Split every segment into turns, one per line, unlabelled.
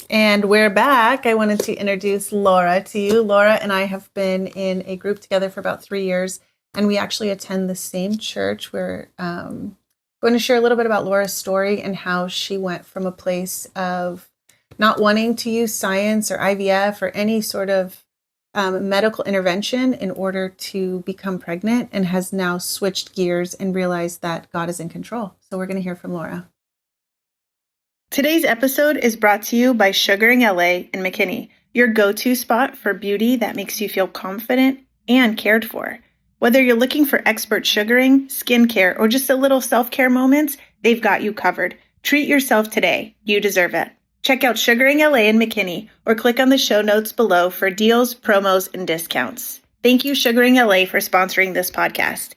And we're back. I wanted to introduce Laura to you. Laura and I have been in a group together for about 3 years, and we actually attend the same church. We're going to share a little bit about Laura's story and how she went from a place of not wanting to use science or IVF or any sort of medical intervention in order to become pregnant, and has now switched gears and realized that God is in control. So we're going to hear from Laura. Today's episode is brought to you by Sugaring LA in McKinney, your go-to spot for beauty that makes you feel confident and cared for. Whether you're looking for expert sugaring, skincare, or just a little self-care moments, they've got you covered. Treat yourself today. You deserve it. Check out Sugaring LA in McKinney or click on the show notes below for deals, promos, and discounts. Thank you, Sugaring LA, for sponsoring this podcast.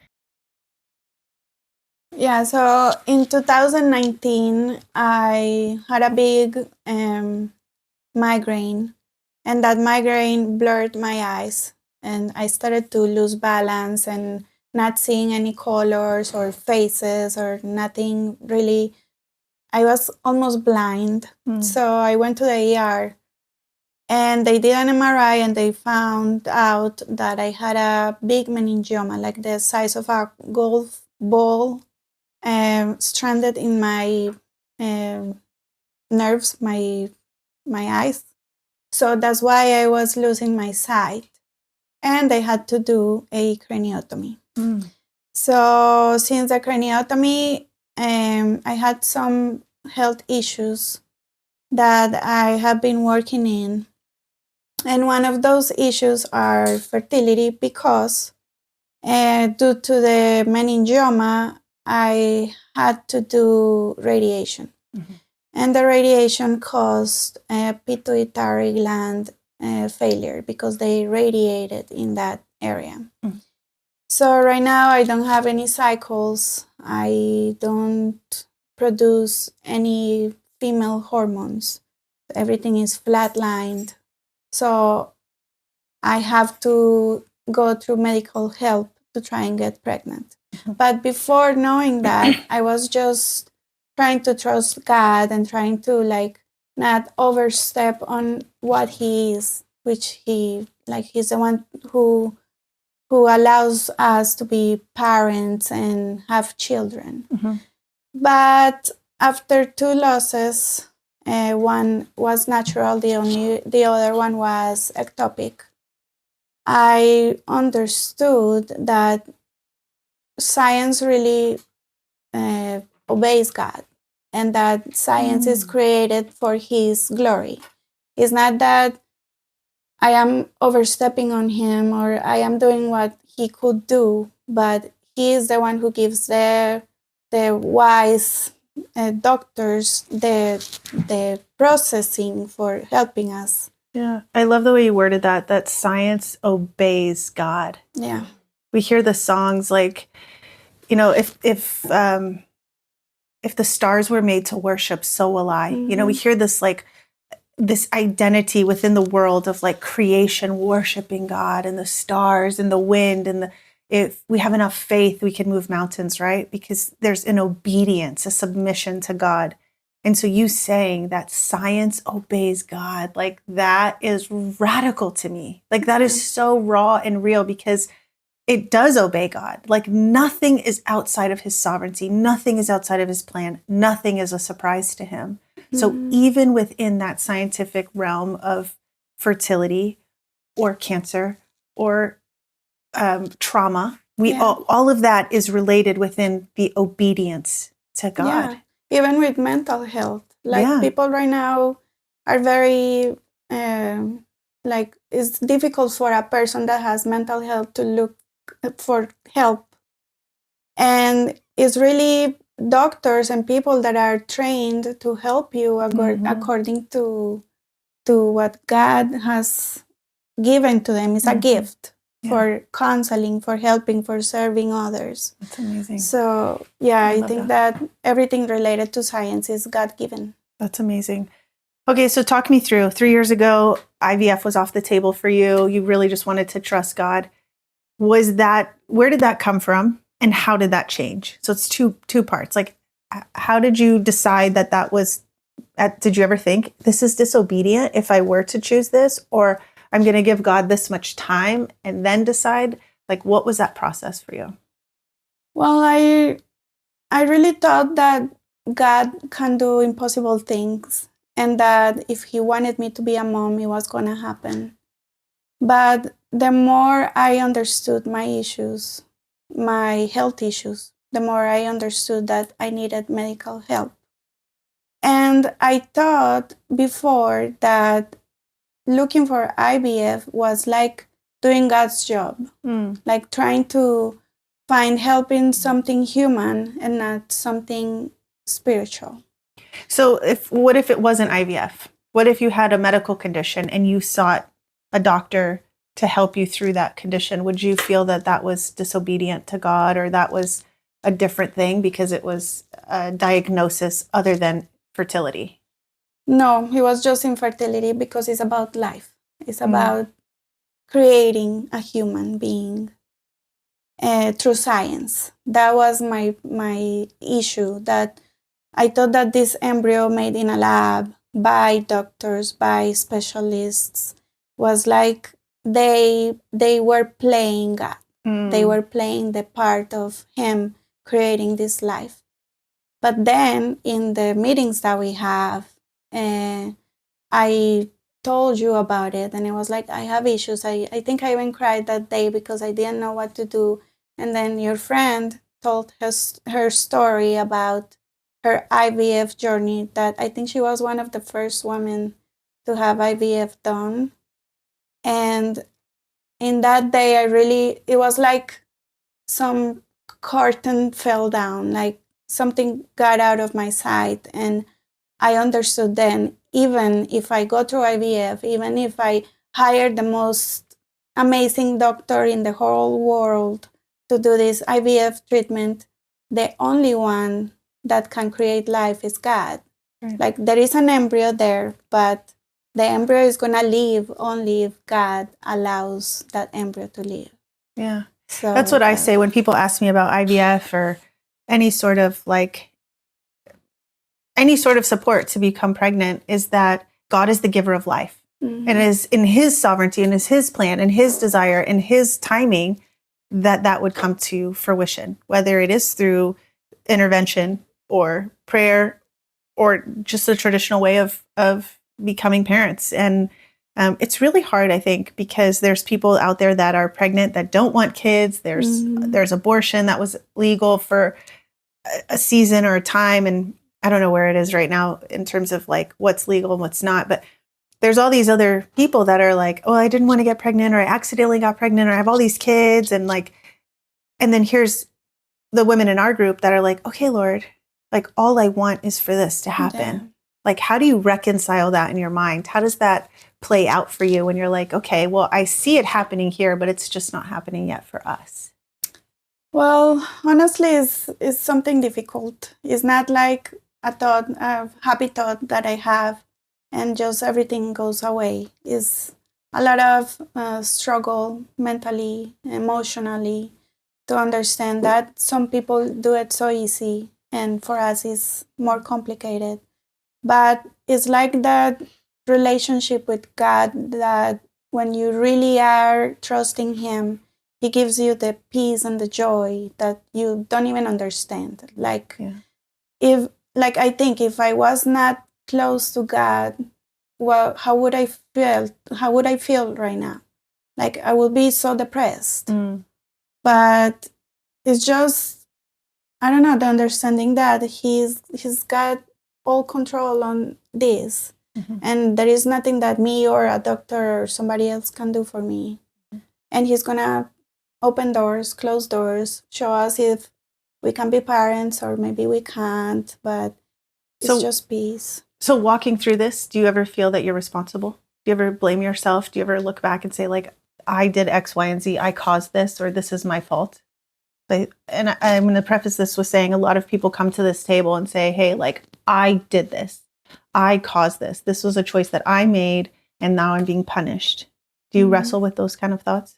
Yeah, so in 2019, I had a big migraine, and that migraine blurred my eyes, and I started to lose balance and not seeing any colors or faces or nothing really. I was almost blind. So I went to the ER, and they did an MRI, and they found out that I had a big meningioma, like the size of a golf ball, stranded in my nerves, my eyes. So that's why I was losing my sight, and they had to do a craniotomy. So since the craniotomy, I had some health issues that I have been working in, and one of those issues are fertility, because due to the meningioma, I had to do radiation. And the radiation caused a pituitary gland failure because they radiated in that area. So right now I don't have any cycles. I don't produce any female hormones. Everything is flatlined. So I have to go through medical help to try and get pregnant. But before knowing that, I was just trying to trust God and trying to not overstep on what He is, which He's the one who allows us to be parents and have children. But after 2 losses, one was natural, the other one was ectopic, I understood that science really obeys God, and that science is created for His glory. It's not that I am overstepping on Him or I am doing what He could do, but He is the one who gives the wise doctors the processing for helping us.
Yeah, I love the way you worded that science obeys God.
Yeah.
We hear the songs like, if the stars were made to worship, so will I. We hear this this identity within the world of creation worshiping God, and the stars and the wind, and if we have enough faith, we can move mountains, right? Because there's an obedience, a submission to God. And so you saying that science obeys God, that is radical to me. That is so raw and real, because it does obey God. Nothing is outside of His sovereignty. Nothing is outside of His plan. Nothing is a surprise to Him. So even within that scientific realm of fertility or cancer or trauma, all of that is related within the obedience to God.
Yeah. Even with mental health, people right now are very it's difficult for a person that has mental health to look for help, and it's really doctors and people that are trained to help you according to what God has given to them. It's a gift for counseling, for helping, for serving others.
That's amazing.
So I think that everything related to science is God-given.
That's amazing. Okay, so talk me through. 3 years ago, IVF was off the table for you. You really just wanted to trust God. Where did that come from, and how did that change? So it's two parts. How did you decide that was did you ever think this is disobedient if I were to choose this, or I'm going to give God this much time and then decide? Like, what was that process for you?
Well, I really thought that God can do impossible things, and that if He wanted me to be a mom, it was going to happen. But the more I understood my issues, my health issues, the more I understood that I needed medical help. And I thought before that looking for IVF was like doing God's job, like trying to find help in something human and not something spiritual.
So what if it wasn't IVF? What if you had a medical condition and you sought a doctor to help you through that condition? Would you feel that that was disobedient to God, or that was a different thing because it was a diagnosis other than fertility?
No, it was just infertility because it's about life. It's about creating a human being through science. That was my issue, that I thought that this embryo made in a lab by doctors, by specialists, was like they were playing God. They were playing the part of Him creating this life. But then in the meetings that we have, I told you about it, and it was like, I have issues. I think I even cried that day because I didn't know what to do. And then your friend told her story about her IVF journey, that I think she was one of the first women to have IVF done. And in that day, it was like some curtain fell down, like something got out of my sight. And I understood then, even if I go through IVF, even if I hire the most amazing doctor in the whole world to do this IVF treatment, the only one that can create life is God. Right. Like, there is an embryo there, but the embryo is going to live only if God allows that embryo to live.
Yeah. So that's what I say when people ask me about IVF or any sort of support to become pregnant, is that God is the giver of life. And it is in His sovereignty and is His plan and His desire and His timing that would come to fruition, whether it is through intervention or prayer or just the traditional way of becoming parents. And it's really hard, I think, because there's people out there that are pregnant that don't want kids. There's abortion that was legal for a season or a time, and I don't know where it is right now in terms of like what's legal and what's not, but there's all these other people that are like, oh, I didn't want to get pregnant, or I accidentally got pregnant, or I have all these kids. And then here's the women in our group that are like, okay, Lord, like all I want is for this to happen. Yeah. Like, how do you reconcile that in your mind? How does that play out for you when you're like, okay, well, I see it happening here, but it's just not happening yet for us?
Well, honestly, it's something difficult. It's not like a happy thought that I have and just everything goes away. It's a lot of struggle mentally, emotionally, to understand that some people do it so easy, and for us it's more complicated. But it's like that relationship with God, that when you really are trusting Him, He gives you the peace and the joy that you don't even understand. Like, I think if I was not close to God, well, how would I feel? How would I feel right now? Like, I would be so depressed. But it's just, I don't know, the understanding that He's got all control on this. And there is nothing that me or a doctor or somebody else can do for me. And He's gonna open doors, close doors, show us if we can be parents or maybe we can't, but it's just peace. So
walking through this, do you ever feel that you're responsible? Do you ever blame yourself? Do you ever look back and say, like, I did X, Y, and Z, I caused this, or this is my fault? And I'm going to preface this with saying a lot of people come to this table and say, hey, like, I did this. I caused this. This was a choice that I made, and now I'm being punished. Do you wrestle with those kind of thoughts?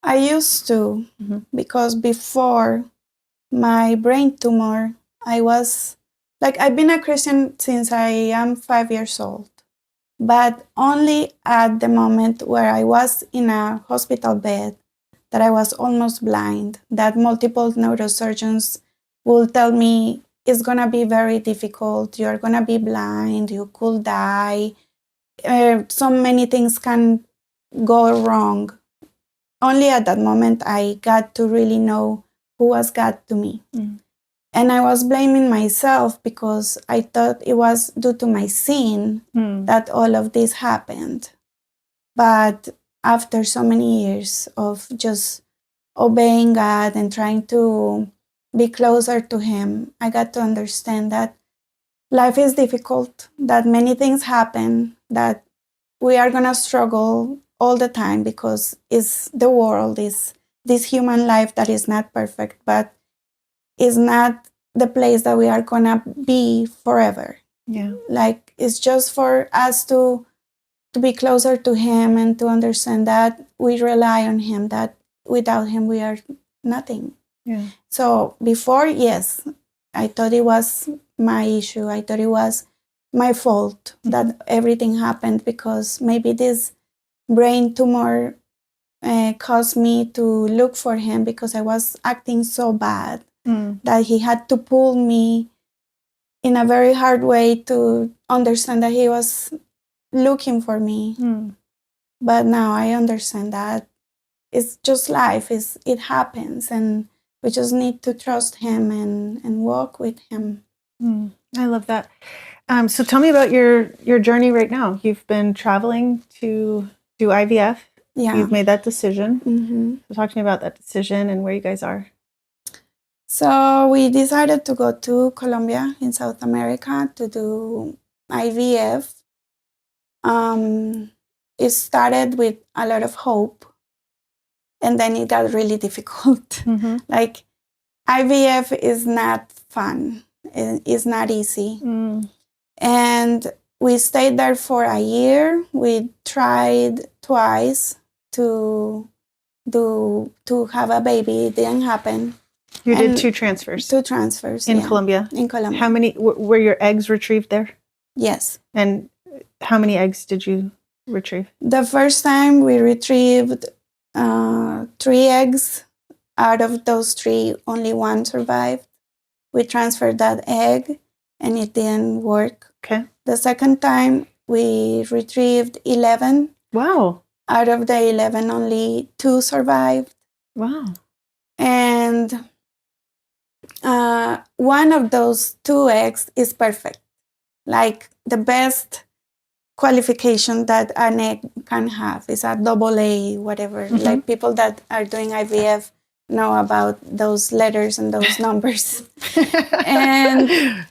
I used to, because before my brain tumor, I was like I've been a Christian since I am 5 years old, but only at the moment where I was in a hospital bed, that I was almost blind, that multiple neurosurgeons will tell me it's gonna be very difficult, you're gonna be blind, you could die, so many things can go wrong. Only at that moment I got to really know who was God to me. And I was blaming myself because I thought it was due to my sin that all of this happened. But after so many years of just obeying God and trying to be closer to Him, I got to understand that life is difficult, that many things happen, that we are going to struggle all the time because it's the world, is this human life that is not perfect, but is not the place that we are going to be forever.
Yeah.
Like, it's just for us to be closer to Him and to understand that we rely on Him, that without Him we are nothing.
Yeah.
So before, yes, I thought it was my issue. I thought it was my fault that everything happened because maybe this brain tumor caused me to look for Him because I was acting so bad that He had to pull me in a very hard way to understand that He was looking for me. But now I understand that it's just life. It happens, and we just need to trust Him and walk with Him.
I love that. So tell me about your journey right now. You've been traveling to do IVF.
Yeah.
You've made that decision.
Mm-hmm.
So talk to me about that decision and where you guys are.
So we decided to go to Colombia in South America to do IVF. It started with a lot of hope, and then it got really difficult. Like, IVF is not fun. It's not easy. And we stayed there for a year. We tried twice to have a baby. It didn't happen.
You did 2 transfers.
2 transfers.
In Colombia?
In Colombia.
How many, were your eggs retrieved there?
Yes.
And how many eggs did you retrieve?
The first time we retrieved 3 eggs. Out of those 3, only 1 survived. We transferred that egg and it didn't work.
Okay.
The second time we retrieved 11.
Wow.
Out of the 11, only 2 survived.
Wow.
And one of those 2 eggs is perfect. Like, the best qualification that an egg can have is a AA, whatever. Like, people that are doing IVF know about those letters and those numbers. and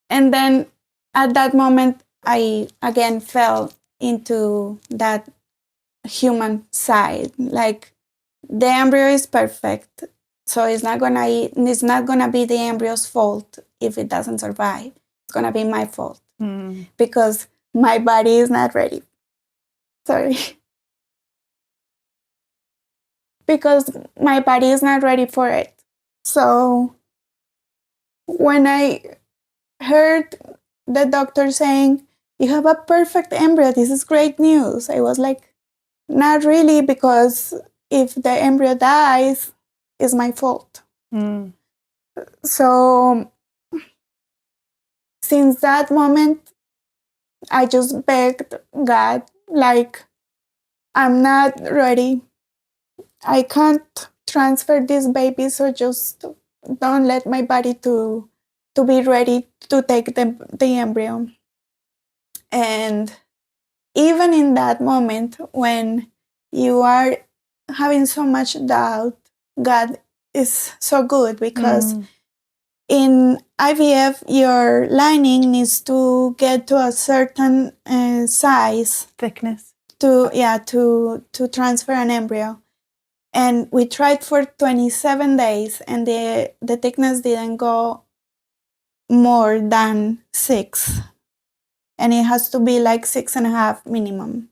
then at that moment, I again fell into that human side. Like, the embryo is perfect, so it's not gonna be the embryo's fault if it doesn't survive. It's gonna be my fault because my body is not ready. Sorry. Because my body is not ready for it. So when I heard the doctor saying, "You have a perfect embryo, this is great news," I was like, not really, because if the embryo dies, it's my fault. So since that moment, I just begged God, like, I'm not ready. I can't transfer this baby, so just don't let my body to be ready to take the embryo. And even in that moment, when you are having so much doubt, God is so good, because in IVF, your lining needs to get to a certain size,
Thickness.
to transfer an embryo. And we tried for 27 days, and the thickness didn't go more than 6. And it has to be like 6.5 minimum.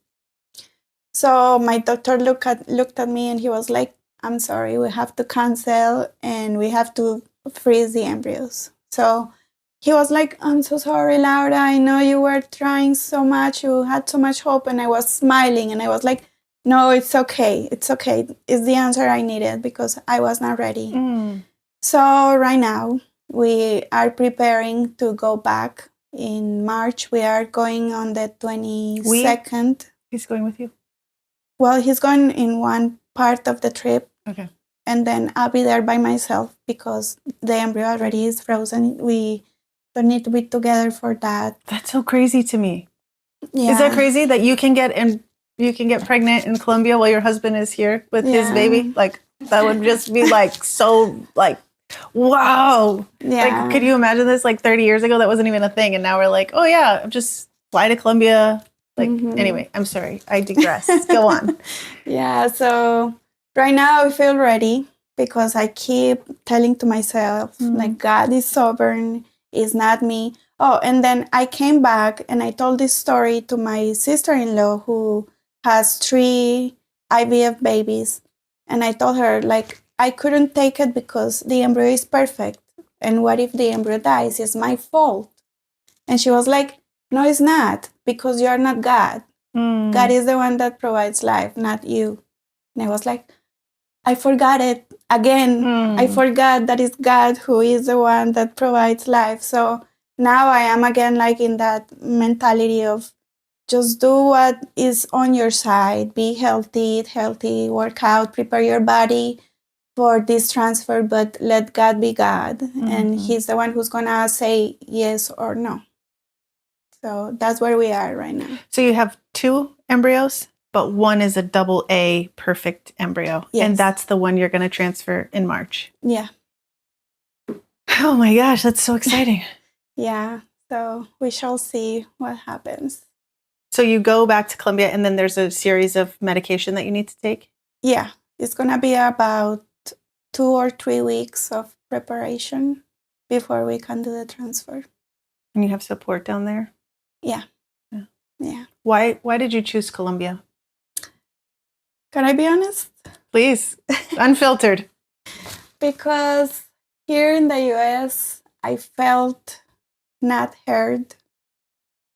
So my doctor looked at me and he was like, "I'm sorry, we have to cancel and we have to freeze the embryos." So he was like, I'm so sorry, Laura. I know you were trying so much. You had so much hope. And I was smiling. And I was like, no, it's okay. It's okay. It's the answer I needed because I was not ready. So right now, we are preparing to go back in March. We are going on the 22nd.
He's going with you?
Well, he's going in one part of the trip.
Okay.
And then I'll be there by myself because the embryo already is frozen. We don't need to be together for that.
That's so crazy to me.
Yeah.
Is that crazy that you can get pregnant in Colombia while your husband is here with his baby? Like, that would just be like so like, wow.
Yeah.
Like, could you imagine this? Like 30 years ago, that wasn't even a thing, and now we're like, oh yeah, just fly to Colombia. Like, anyway, I'm sorry, I digress. Go on.
Yeah. So right now I feel ready because I keep telling to myself like God is sovereign. It's not me. Oh, and then I came back and I told this story to my sister-in-law who has 3 IVF babies. And I told her, like, I couldn't take it because the embryo is perfect. And what if the embryo dies? It's my fault. And she was like, no, it's not, because you are not God. God is the one that provides life, not you. And I was like, I forgot it again. I forgot that it's God who is the one that provides life. So now I am again like in that mentality of just do what is on your side. Be healthy, eat healthy, work out, prepare your body for this transfer, but let God be God. And He's the one who's going to say yes or no. So that's where we are right now.
So you have 2 embryos, but one is a double A perfect embryo.
Yes.
And that's the one you're going to transfer in March.
Yeah.
Oh my gosh, that's so exciting.
Yeah. So we shall see what happens.
So you go back to Colombia and then there's a series of medication that you need to take?
Yeah. It's going to be about 2 or 3 weeks of preparation before we can do the transfer.
And you have support down there?
Yeah. Yeah.
Why did you choose Colombia?
Can I be honest?
Please. Unfiltered.
Because here in the US, I felt not heard.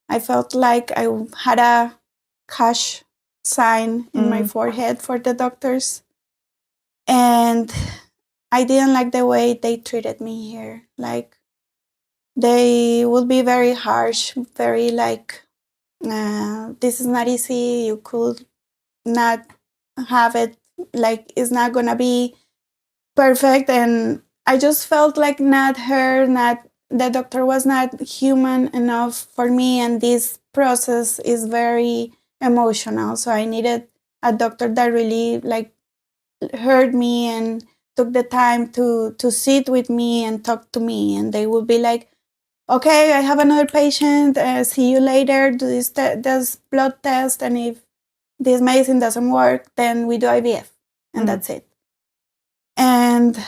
I felt like I had a cash sign in my forehead for the doctors. And I didn't like the way they treated me here. Like, they would be very harsh, very like, this is not easy. You could not have it. Like, it's not going to be perfect. And I just felt like not her, the doctor was not human enough for me. And this process is very emotional. So I needed a doctor that really like heard me and took the time to sit with me and talk to me. And they would be like, okay, I have another patient. See you later. Do this blood test. And if this medicine doesn't work, then we do IVF. And that's it. And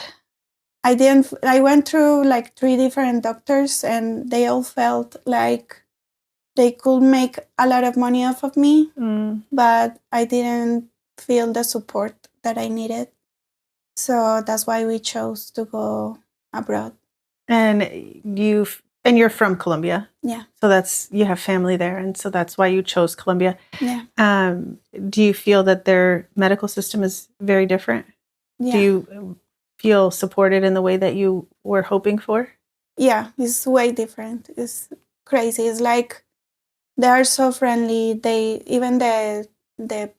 I went through like 3 different doctors and they all felt like they could make a lot of money off of me, but I didn't feel the support that I needed. So that's why we chose to go abroad.
And you're from Colombia.
Yeah.
So you have family there, and so that's why you chose Colombia.
Yeah.
Do you feel that their medical system is very different?
Yeah.
Do you feel supported in the way that you were hoping for?
Yeah, it's way different. It's crazy. It's like they are so friendly. Even the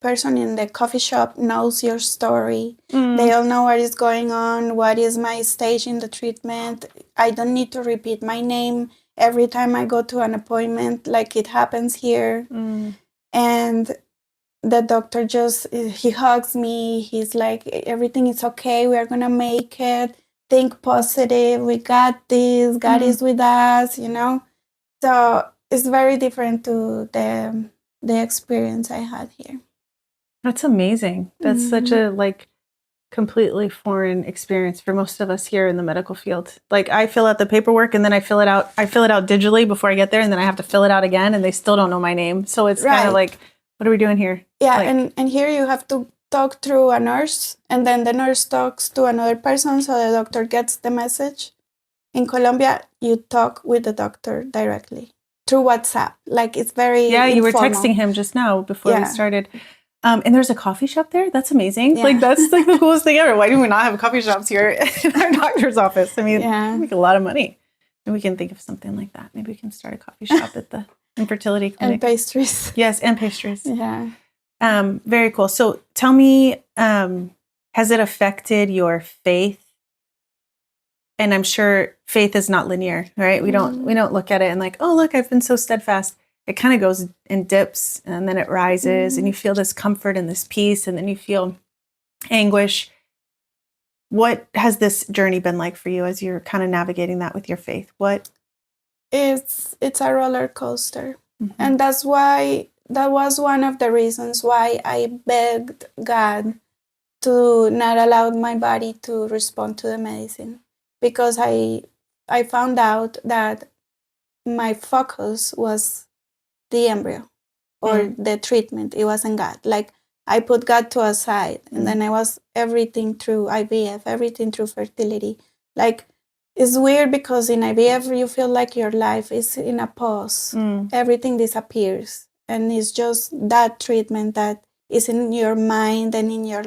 person in the coffee shop knows your story. They all know what is going on, what is my stage in the treatment. I don't need to repeat my name every time I go to an appointment like it happens here. And the doctor he hugs me. He's like, everything is okay. We are going to make it. Think positive. We got this. God is with us, So it's very different to the experience I had here.
That's amazing. That's such a completely foreign experience for most of us here in the medical field. Like, I fill out the paperwork and then I fill it out digitally before I get there, and then I have to fill it out again and they still don't know my name. So it's kind of like, what are we doing here?
Yeah, and here you have to talk through a nurse, and then the nurse talks to another person, so the doctor gets the message. In Colombia, you talk with the doctor directly through WhatsApp. Like it's very
Yeah, you were
informal.
texting him just now before we
Yeah.
started. And there's a coffee shop there? That's amazing.
Yeah.
Like, that's like the coolest thing ever. Why do we not have coffee shops here in our doctor's office? I mean, we make a lot of money. And we can think of something like that. Maybe we can start a coffee shop at the Infertility Clinic.
And pastries.
Yes, and pastries.
Yeah.
Very cool. So tell me, has it affected your faith? And I'm sure faith is not linear, right? We don't look at it and like, oh, look, I've been so steadfast. It kind of goes in dips and then it rises and you feel this comfort and this peace and then you feel anguish. What has this journey been like for you as you're kind of navigating that with your faith? What?
It's a roller coaster. And that was one of the reasons why I begged God to not allow my body to respond to the medicine. Because I found out that my focus was the embryo or the treatment. It wasn't God. Like I put God to a side and then I was everything through IVF, everything through fertility. Like it's weird because in IVF you feel like your life is in a pause. Everything disappears. And it's just that treatment that is in your mind and in your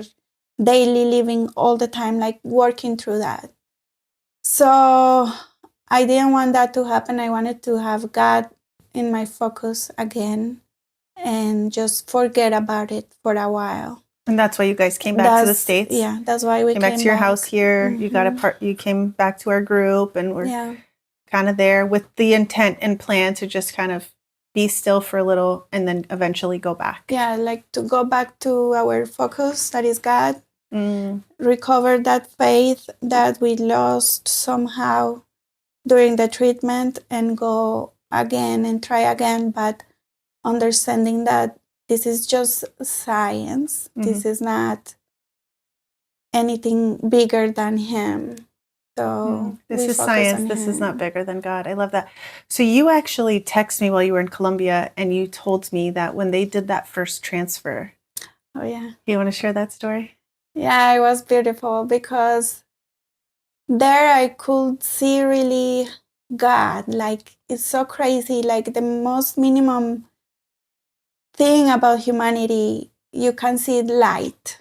daily living all the time, like working through that. So I didn't want that to happen. I wanted to have God in my focus again and just forget about it for a while.
And that's why you guys came back to the States?
Yeah, that's why we came
back to your house here. You got you came back to our group and we're kind of there with the intent and plan to just kind of be still for a little and then eventually go back.
Yeah, like to go back to our focus, that is God. Recover that faith that we lost somehow during the treatment and go again and try again, but understanding that this is just science. This is not anything bigger than Him. So
this is science. This is not bigger than God. I love that. So you actually texted me while you were in Colombia and you told me that when they did that first transfer.
Oh, yeah.
You want to share that story?
Yeah, it was beautiful because there I could see really God. Like, it's so crazy. Like, the most minimum thing about humanity, you can see light.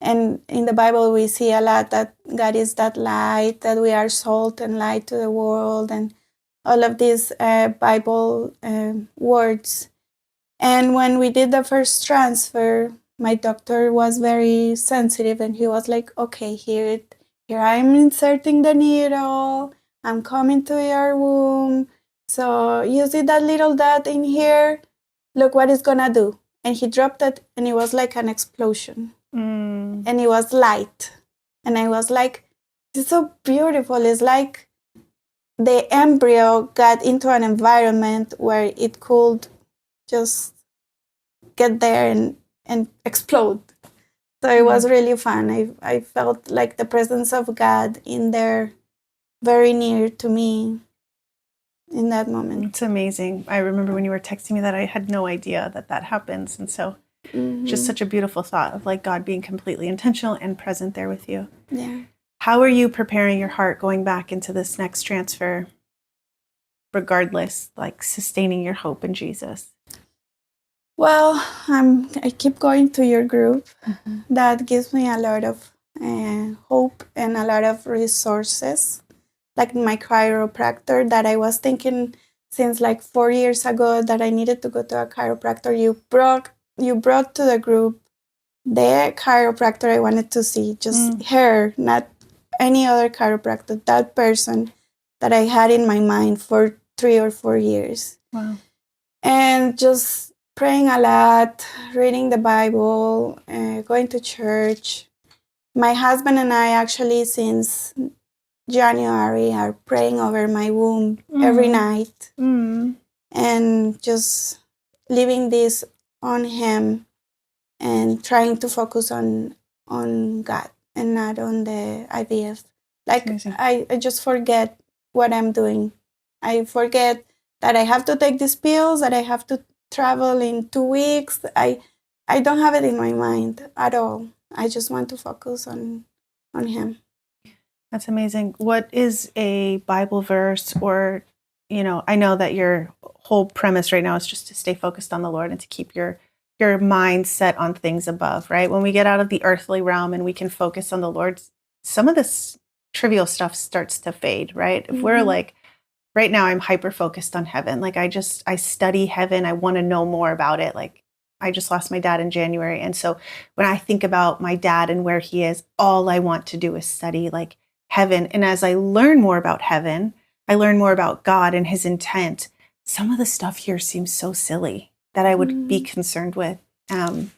And in the Bible, we see a lot that God is that light, that we are salt and light to the world, and all of these Bible words. And when we did the first transfer, my doctor was very sensitive and he was like, okay, here I'm inserting the needle. I'm coming to your womb. So you see that little dot in here? Look what it's going to do. And he dropped it and it was like an explosion. And it was light. And I was like, it's so beautiful. It's like the embryo got into an environment where it could just get there and explode. So it was really fun. I felt like the presence of God in there, very near to me in that moment.
It's amazing. I remember when you were texting me that I had no idea that happens. And so just such a beautiful thought of like God being completely intentional and present there with you.
Yeah.
How are you preparing your heart going back into this next transfer, regardless, like sustaining your hope in Jesus?
Well, I keep going to your group. That gives me a lot of hope and a lot of resources. Like my chiropractor that I was thinking since like 4 years ago that I needed to go to a chiropractor. You brought to the group the chiropractor I wanted to see, just her, not any other chiropractor, that person that I had in my mind for 3 or 4 years.
Wow.
And just praying a lot, reading the Bible, going to church. My husband and I actually since January are praying over my womb every night and just leaving this on Him and trying to focus on God and not on the IVF. Like I just forget what I'm doing. I forget that I have to take these pills, that I have to travel in 2 weeks. I don't have it in my mind at all. I just want to focus on Him.
That's amazing. What is a Bible verse, or, I know that your whole premise right now is just to stay focused on the Lord and to keep your mind set on things above, right? When we get out of the earthly realm and we can focus on the Lord, some of this trivial stuff starts to fade, right? If we're like, right now I'm hyper focused on heaven. Like I study heaven. I want to know more about it. Like I just lost my dad in January. And so when I think about my dad and where he is, all I want to do is study like heaven. And as I learn more about heaven, I learn more about God and his intent. Some of the stuff here seems so silly that I would be concerned with. And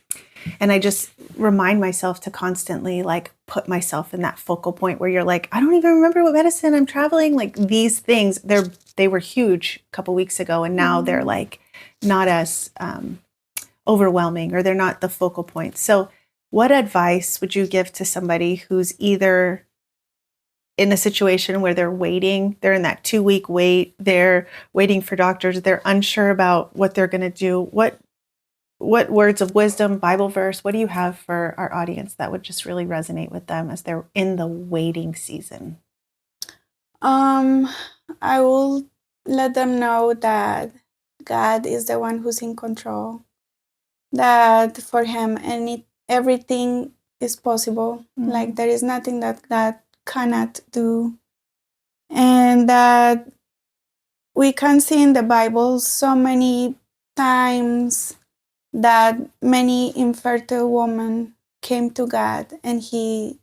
I just remind myself to constantly like put myself in that focal point where you're like, I don't even remember what medicine I'm traveling. Like these things, they were huge a couple weeks ago, and now they're like not as overwhelming, or they're not the focal point. So what advice would you give to somebody who's either in a situation where they're in that 2-week wait, they're waiting for doctors, they're unsure about what they're going to do? What words of wisdom, Bible verse, what do you have for our audience that would just really resonate with them as they're in the waiting season?
I will let them know that God is the one who's in control, that for him everything is possible. Like there is nothing that God cannot do. And that we can see in the Bible so many times that many infertile women came to God, and he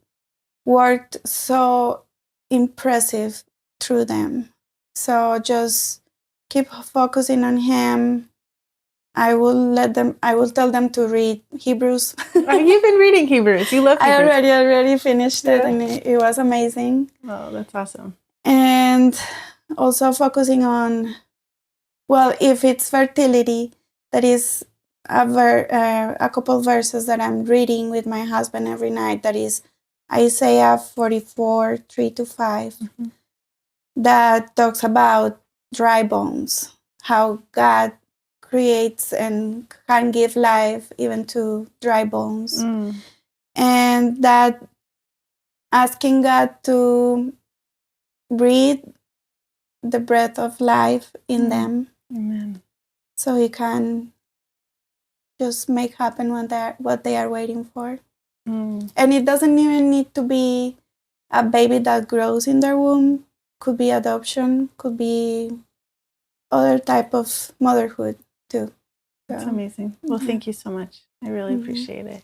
worked so impressive through them. So just keep focusing on him. I will tell them to read Hebrews.
You've been reading Hebrews. You love Hebrews.
I already finished it, and it was amazing.
Oh, that's awesome.
And also focusing on, well, if it's fertility, that is a couple verses that I'm reading with my husband every night. That is Isaiah 44, 3-5, that talks about dry bones, how God creates and can give life even to dry bones. And that asking God to breathe the breath of life in them.
Amen.
So he can just make happen what they are waiting for. And it doesn't even need to be a baby that grows in their womb. Could be adoption, could be other type of motherhood too.
That's amazing. Well, thank you so much. I really appreciate it.